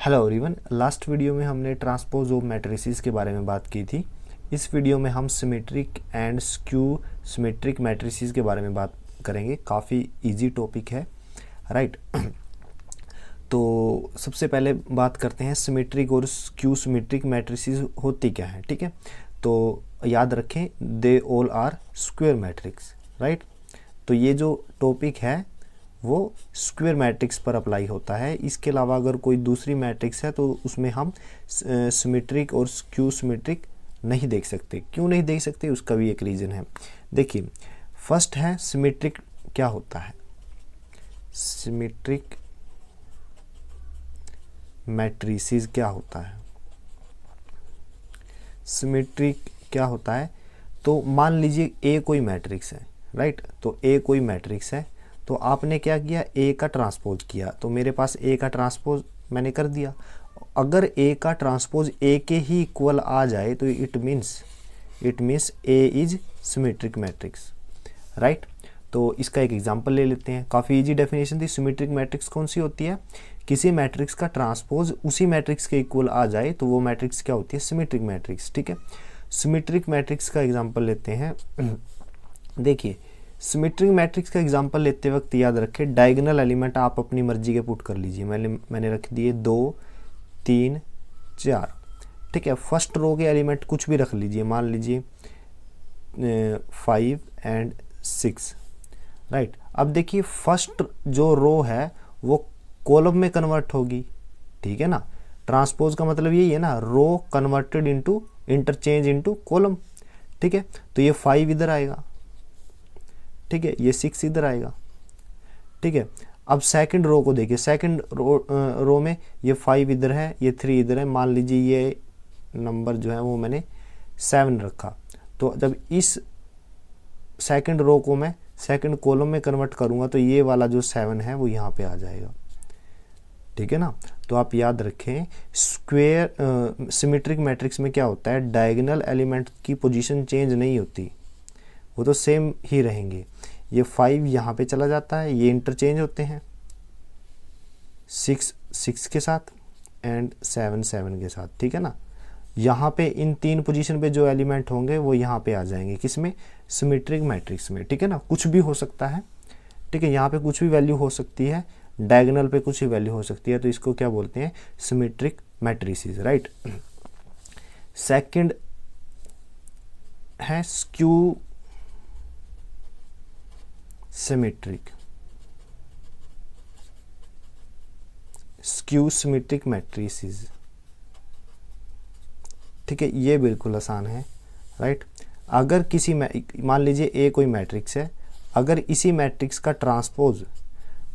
Hello everyone, last video में हमने transpose of matrices के बारे में बात की थी। इस वीडियो में हम symmetric and skew symmetric matrices के बारे में बात करेंगे। काफ़ी इजी टॉपिक है, राइट। तो सबसे पहले बात करते हैं सिमेट्रिक और स्क्यू सिमेट्रिक मैट्रिसेस होती क्या है, ठीक है। तो याद रखें, they all are square matrix, right. तो ये जो टॉपिक है वो स्क्वायर मैट्रिक्स पर अप्लाई होता है। इसके अलावा अगर कोई दूसरी मैट्रिक्स है तो उसमें हम सिमेट्रिक और स्क्यू सिमेट्रिक नहीं देख सकते। क्यों नहीं देख सकते, उसका भी एक रीज़न है। देखिए, फर्स्ट है सिमेट्रिक क्या होता है। सिमेट्रिक मैट्रिसेस क्या होता है, सिमेट्रिक क्या होता है। तो मान लीजिए ए कोई मैट्रिक्स है, राइट। तो ए कोई मैट्रिक्स है, तो आपने क्या किया, ए का ट्रांसपोज किया। तो मेरे पास ए का ट्रांसपोज मैंने कर दिया। अगर ए का ट्रांसपोज ए के ही इक्वल आ जाए तो it means A is symmetric matrix, right. तो इसका एक एग्जांपल ले लेते हैं। काफ़ी इजी डेफिनेशन थी। सिमेट्रिक मैट्रिक्स कौन सी होती है, किसी मैट्रिक्स का ट्रांसपोज उसी मैट्रिक्स के इक्वल आ जाए तो वो मैट्रिक्स क्या होती है, सिमेट्रिक मैट्रिक्स, ठीक है। सिमेट्रिक मैट्रिक्स का एग्जांपल लेते हैं। देखिए, सिमेट्रिक मैट्रिक्स का एग्जांपल लेते वक्त याद रखें, डायगोनल एलिमेंट आप अपनी मर्जी के पुट कर लीजिए। मैंने रख दिए 2, 3, 4, ठीक है। फर्स्ट रो के एलिमेंट कुछ भी रख लीजिए, मान लीजिए 5 एंड 6, राइट। अब देखिए, फर्स्ट जो रो है वो कॉलम में कन्वर्ट होगी, ठीक है ना। ट्रांसपोज का मतलब यही है ना, row converted into interchange into column, ठीक है। तो ये 5 इधर आएगा, ठीक है, ये 6 इधर आएगा, ठीक है। अब सेकंड रो को देखिए, सेकंड रो में ये 5 इधर है, ये 3 इधर है। मान लीजिए ये नंबर जो है वो मैंने 7 रखा। तो जब इस सेकंड रो को मैं सेकंड कॉलम में कन्वर्ट करूंगा तो ये वाला जो 7 है वो यहाँ पे आ जाएगा, ठीक है ना। तो आप याद रखें, स्क्वायर सिमेट्रिक मैट्रिक्स में क्या होता है, डायगोनल एलिमेंट की पोजीशन चेंज नहीं होती, वो तो सेम ही रहेंगे। ये 5 यहाँ पे चला जाता है, ये इंटरचेंज होते हैं 6 के साथ एंड 7 के साथ, ठीक है ना। यहाँ पे इन 3 पोजीशन पे जो एलिमेंट होंगे वो यहाँ पे आ जाएंगे, किसमें, सिमेट्रिक मैट्रिक्स में, ठीक है ना। कुछ भी हो सकता है, ठीक है, यहाँ पे कुछ भी वैल्यू हो सकती है, डायगोनल पे कुछ ही वैल्यू हो सकती है। तो इसको क्या बोलते हैं, सिमेट्रिक मैट्रिसेस, राइट। सेकंड है skew symmetric, skew symmetric matrices, ठीक है। ये बिल्कुल आसान है, राइट। अगर किसी मान लीजिए ए कोई मैट्रिक्स है, अगर इसी मैट्रिक्स का ट्रांसपोज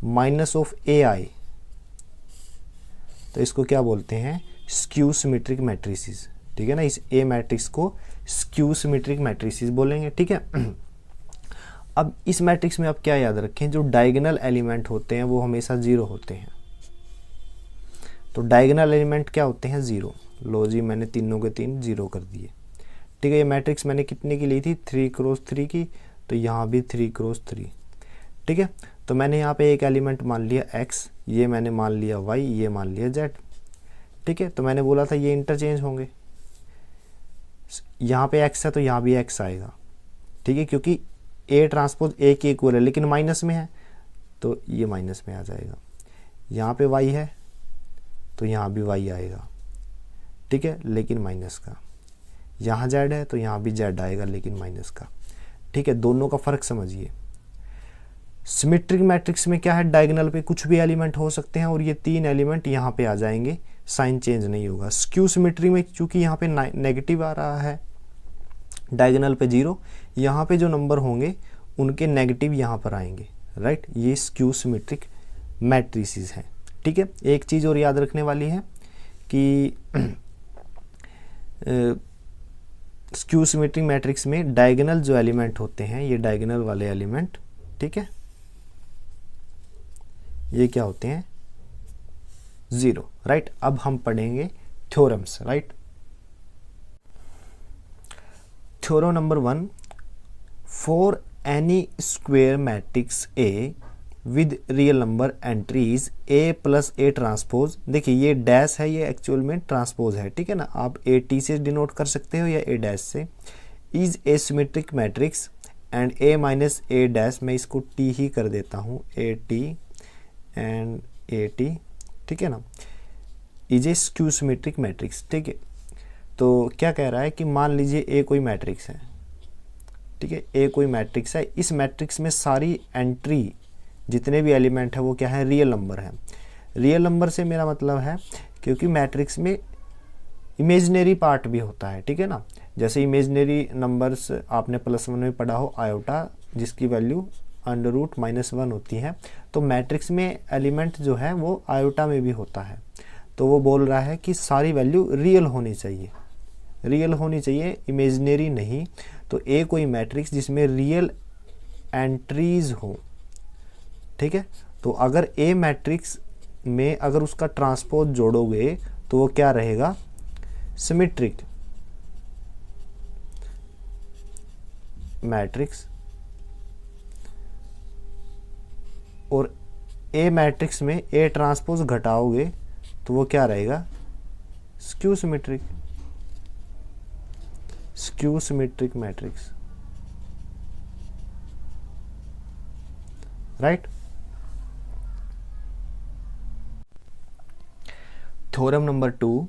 माइनस ऑफ ए आए तो इसको क्या बोलते हैं, स्क्यू सिमेट्रिक मैट्रिसेस, ठीक है ना। इस ए मैट्रिक्स को स्क्यू सिमेट्रिक मैट्रिसेस बोलेंगे, ठीक है। अब इस मैट्रिक्स में आप क्या याद रखें, जो डायगोनल एलिमेंट होते हैं वो हमेशा 0 होते हैं। तो डायगोनल एलिमेंट क्या होते हैं, 0। लो जी, मैंने तीनों के 3 0 कर दिए, ठीक है। ये मैट्रिक्स मैंने कितने की ली थी, 3x3 की, तो यहाँ भी 3x3, ठीक है। तो मैंने यहाँ पे एक एलिमेंट मान लिया x, ये मैंने मान लिया y, ये मान लिया z, ठीक है। तो मैंने बोला था ये इंटरचेंज होंगे, यहाँ पे x है तो यहाँ भी x आएगा, ठीक है, क्योंकि a ट्रांसपोज a के इक्वल है लेकिन माइनस में है तो ये माइनस में आ जाएगा। यहाँ पे y है तो यहाँ भी y आएगा, ठीक है, लेकिन माइनस का। यहाँ z है तो यहाँ भी z आएगा लेकिन माइनस का, ठीक है। दोनों का फर्क समझिए। सिमेट्रिक मैट्रिक्स में क्या है, डायगोनल पे कुछ भी एलिमेंट हो सकते हैं और ये 3 एलिमेंट यहाँ पे आ जाएंगे, साइन चेंज नहीं होगा। स्क्यू सिमेट्री में चूंकि यहाँ पे नेगेटिव आ रहा है, डायगोनल पे 0, यहाँ पे जो नंबर होंगे उनके नेगेटिव यहाँ पर आएंगे, राइट। ये स्क्यू सिमेट्रिक मैट्रिसेस हैं, ठीक है। एक चीज़ और याद रखने वाली है कि स्क्यू सिमेट्रिक मैट्रिक्स में डायगोनल जो एलिमेंट होते हैं, ये डायगोनल वाले एलिमेंट, ठीक है, ये क्या होते हैं, 0, राइट। अब हम पढ़ेंगे theorems, right. Theorem number 1, for any square matrix A with real number entries A plus A transpose, देखिए ये डैश है, ये एक्चुअल में ट्रांसपोज है, ठीक है ना, आप ए टी से डिनोट कर सकते हो या ए डैश से, is a symmetric matrix and A minus A dash, मैं इसको टी ही कर देता हूँ, A T and A T, ठीक है ना, is a skew symmetric matrix, ठीक है। तो क्या कह रहा है कि मान लीजिए ए कोई मैट्रिक्स है, ठीक है, ए कोई मैट्रिक्स है, इस मैट्रिक्स में सारी एंट्री जितने भी एलिमेंट है वो क्या है, रियल नंबर है। रियल नंबर से मेरा मतलब है क्योंकि मैट्रिक्स में इमेजिनरी पार्ट भी होता है, ठीक है ना, जैसे इमेजिनरी नंबर्स आपने +1 में पढ़ा हो, आयोटा जिसकी वैल्यू √-1 होती है, तो मैट्रिक्स में एलिमेंट जो है वो आयोटा में भी होता है। तो वो बोल रहा है कि सारी वैल्यू रियल होनी चाहिए, रियल होनी चाहिए, इमेजिनरी नहीं। तो ए कोई मैट्रिक्स जिसमें रियल एंट्रीज हो, ठीक है। तो अगर ए मैट्रिक्स में अगर उसका ट्रांसपोज जोड़ोगे तो वो क्या रहेगा, सिमेट्रिक मैट्रिक्स, और ए मैट्रिक्स में ए ट्रांसपोज घटाओगे तो वो क्या रहेगा, skew symmetric, skew symmetric matrix, right. Theorem number 2,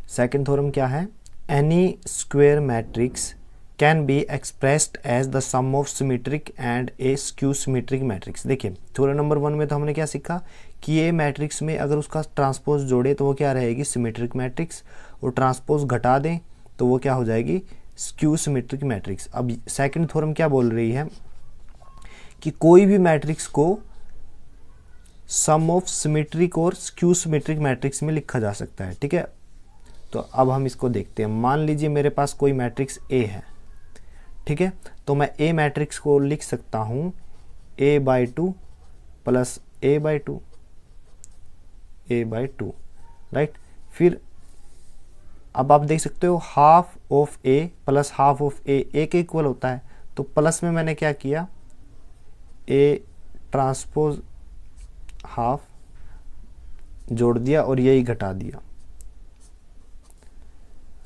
second theorem क्या है, any square matrix can be expressed as the sum of symmetric and a skew symmetric matrix. देखिए theorem number 1 में तो हमने क्या सीखा कि ए मैट्रिक्स में अगर उसका ट्रांसपोज जोड़े तो वो क्या रहेगी, सिमेट्रिक मैट्रिक्स, और ट्रांसपोज घटा दें तो वो क्या हो जाएगी, स्क्यू सिमेट्रिक मैट्रिक्स। अब सेकंड थ्योरम क्या बोल रही है कि कोई भी मैट्रिक्स को सम ऑफ सिमेट्रिक और स्क्यू सिमेट्रिक मैट्रिक्स में लिखा जा सकता है, ठीक है। तो अब हम इसको देखते हैं। मान लीजिए मेरे पास कोई मैट्रिक्स ए है, ठीक है, तो मैं ए मैट्रिक्स को लिख सकता हूँ a/2 plus a/2, a/2, right. फिर अब आप देख सकते हो half of A plus half of A के इक्वल होता है, तो प्लस में मैंने क्या किया, ए ट्रांसपोज हाफ जोड़ दिया और यही घटा दिया,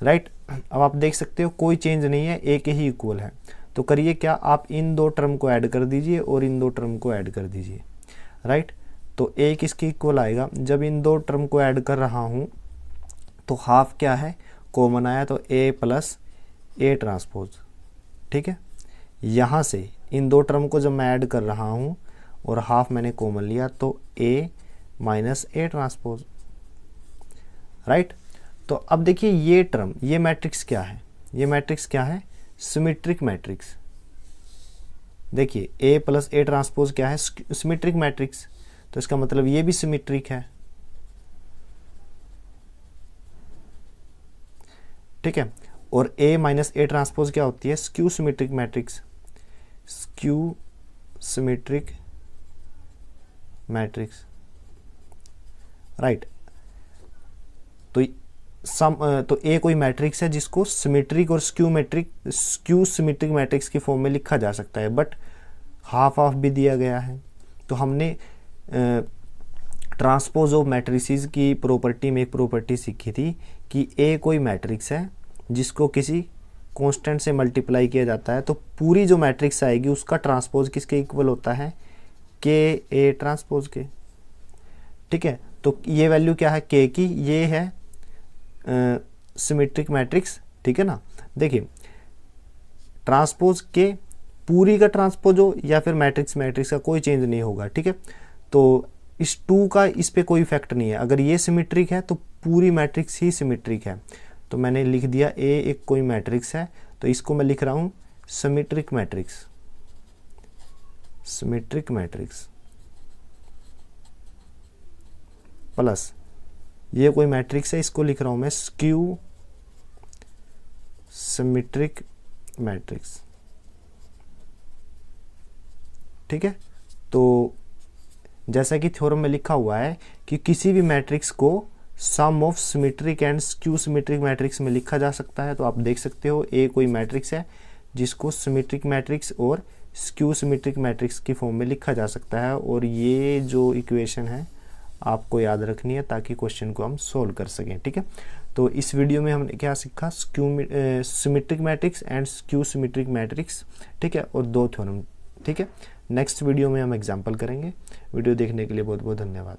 राइट। अब आप देख सकते हो कोई चेंज नहीं है, ए के ही इक्वल है। तो करिए क्या, आप इन दो टर्म को ऐड कर दीजिए और इन दो टर्म को ऐड कर दीजिए, राइट। तो ए किसके इक्वल आएगा, जब इन दो टर्म को ऐड कर रहा हूँ तो हाफ क्या है, कॉमन आया, तो ए प्लस ए ट्रांसपोज, ठीक है। यहाँ से इन दो टर्म को जब मैं ऐड कर रहा हूँ और हाफ मैंने कॉमन लिया तो ए माइनस ए ट्रांसपोज, राइट। तो अब देखिए ये टर्म, ये मैट्रिक्स क्या है, ये मैट्रिक्स क्या है, सिमेट्रिक मैट्रिक्स। देखिए ए प्लस ए ट्रांसपोज क्या है, सिमेट्रिक मैट्रिक्स, तो इसका मतलब ये भी सिमेट्रिक है, ठीक है। और ए माइनस ए ट्रांसपोज क्या होती है, skew symmetric matrix, skew symmetric matrix, right. तो ए कोई मैट्रिक्स है जिसको सिमेट्रिक और स्क्यू सिमेट्रिक मैट्रिक्स की फॉर्म में लिखा जा सकता है, बट हाफ हाफ भी दिया गया है। तो हमने ट्रांसपोज ऑफ मैट्रिसेस की प्रॉपर्टी में एक प्रॉपर्टी सीखी थी कि ए कोई मैट्रिक्स है जिसको किसी कांस्टेंट से मल्टीप्लाई किया जाता है, तो पूरी जो मैट्रिक्स आएगी उसका ट्रांसपोज किसके इक्वल होता है, के ए ट्रांसपोज के, ठीक है। तो ये वैल्यू क्या है के की, ये है सिमेट्रिक मैट्रिक्स, ठीक है ना। देखिए ट्रांसपोज के पूरी का ट्रांसपोज हो या फिर मैट्रिक्स का कोई चेंज नहीं होगा, ठीक है। तो इस 2 का इस पे कोई इफेक्ट नहीं है, अगर ये सिमेट्रिक है तो पूरी मैट्रिक्स ही सिमेट्रिक है। तो मैंने लिख दिया ए एक कोई मैट्रिक्स है, तो इसको मैं लिख रहा हूँ symmetric matrix, symmetric matrix plus ये कोई मैट्रिक्स है, इसको लिख रहा हूं मैं स्क्यू सिमेट्रिक मैट्रिक्स, ठीक है। तो जैसा कि थ्योरम में लिखा हुआ है कि किसी भी मैट्रिक्स को sum of symmetric and skew symmetric matrix में लिखा जा सकता है। तो आप देख सकते हो ए कोई मैट्रिक्स है जिसको सिमेट्रिक मैट्रिक्स और स्क्यू सिमेट्रिक मैट्रिक्स की फॉर्म में लिखा जा सकता है। और ये जो इक्वेशन है आपको याद रखनी है ताकि क्वेश्चन को हम सोल्व कर सकें, ठीक है। तो इस वीडियो में हमने क्या सीखा, symmetric matrix and skew symmetric matrix, ठीक है, और 2 थ्योरम, ठीक है। नेक्स्ट वीडियो में हम एग्जाम्पल करेंगे। वीडियो देखने के लिए बहुत बहुत धन्यवाद।